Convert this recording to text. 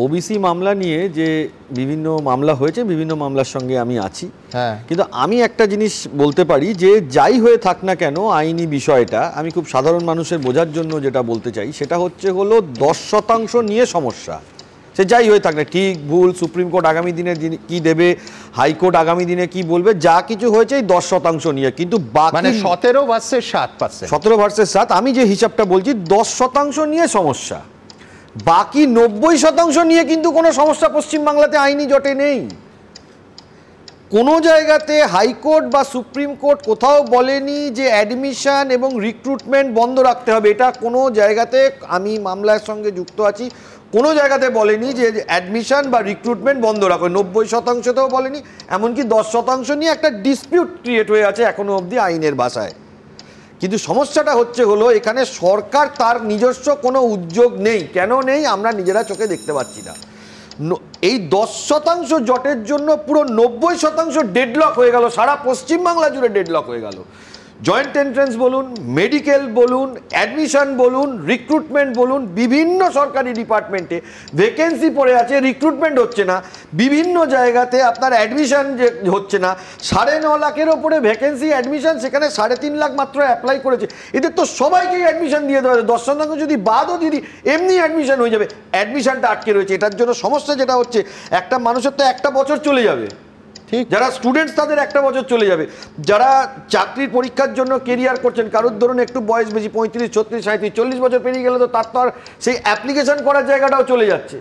OBC মামলা নিয়ে যে বিভিন্ন মামলা হয়েছে, বিভিন্ন মামলার সঙ্গে আমি আছি, কিন্তু আমি একটা জিনিস বলতে পারি যে যাই হয়ে থাক না কেন আইনি বিষয়টা আমি খুব সাধারণ মানুষের বোঝার জন্য যেটা বলতে চাই সেটা হলো 10% নিয়ে সমস্যা। সে যাই হয়ে থাক না, ঠিক ভুল সুপ্রিম কোর্ট আগামী দিনে কি দেবে, হাইকোর্ট আগামী দিনে কি বলবে, যা কিছু হয়েছে এই 10% নিয়ে, কিন্তু বাকি 17 ভার্সেস 7%, 17 ভার্সেস 7, আমি যে হিসাবটা বলছি 10% নিয়ে সমস্যা, বাকি 90% নিয়ে কিন্তু কোনো সমস্যা পশ্চিমবাংলাতে আইনি জটে নেই। কোনো জায়গাতে হাইকোর্ট বা সুপ্রিম কোর্ট কোথাও বলেনি যে অ্যাডমিশন এবং রিক্রুটমেন্ট বন্ধ রাখতে হবে, এটা কোনো জায়গাতে, আমি মামলার সঙ্গে যুক্ত আছি, কোনো জায়গাতে বলেনি যে অ্যাডমিশন বা রিক্রুটমেন্ট বন্ধ রাখো। 90%তেও বলেনি, এমনকি 10% নিয়ে একটা ডিসপিউট ক্রিয়েট হয়ে আছে এখনো অবধি আইনের ভাষায়। কিন্তু সমস্যাটা হলো এখানে সরকার তার নিজস্ব কোনো উদ্যোগ নেই। কেন নেই আমরা নিজেরা চোখে দেখতে পাচ্ছি না। এই 10% জটের জন্য পুরো 90% ডেডলক হয়ে গেল, সারা পশ্চিমবাংলা জুড়ে ডেডলক হয়ে গেল। জয়েন্ট এন্ট্রেন্স বলুন, মেডিকেল বলুন, অ্যাডমিশন বলুন, রিক্রুটমেন্ট বলুন, বিভিন্ন সরকারি ডিপার্টমেন্টে ভ্যাকেন্সি পড়ে আছে, রিক্রুটমেন্ট হচ্ছে না। বিভিন্ন জায়গাতে আপনার অ্যাডমিশন যে হচ্ছে না, 9.5 লাখের ওপরে ভ্যাকেন্সি অ্যাডমিশন, সেখানে 3.5 লাখ মাত্র অ্যাপ্লাই করেছে। এদের তো সবাইকেই অ্যাডমিশন দিয়ে দেওয়া হবে, 10% যদি বাদও দিদি এমনি অ্যাডমিশন হয়ে যাবে, অ্যাডমিশনটা আটকে রয়েছে। এটার জন্য সমস্যা যেটা হচ্ছে, একটা মানুষের তো একটা বছর চলে যাবে, ঠিক, যারা স্টুডেন্টস তাদের একটা বছর চলে যাবে, যারা চাকরির পরীক্ষার জন্য কেরিয়ার করছেন, কারোর ধরুন একটু বয়স বেশি, 35, 36, 37, 40 বছর পেরিয়ে গেলে তো তার তো আর সেই অ্যাপ্লিকেশন করার জায়গাটাও চলে যাচ্ছে।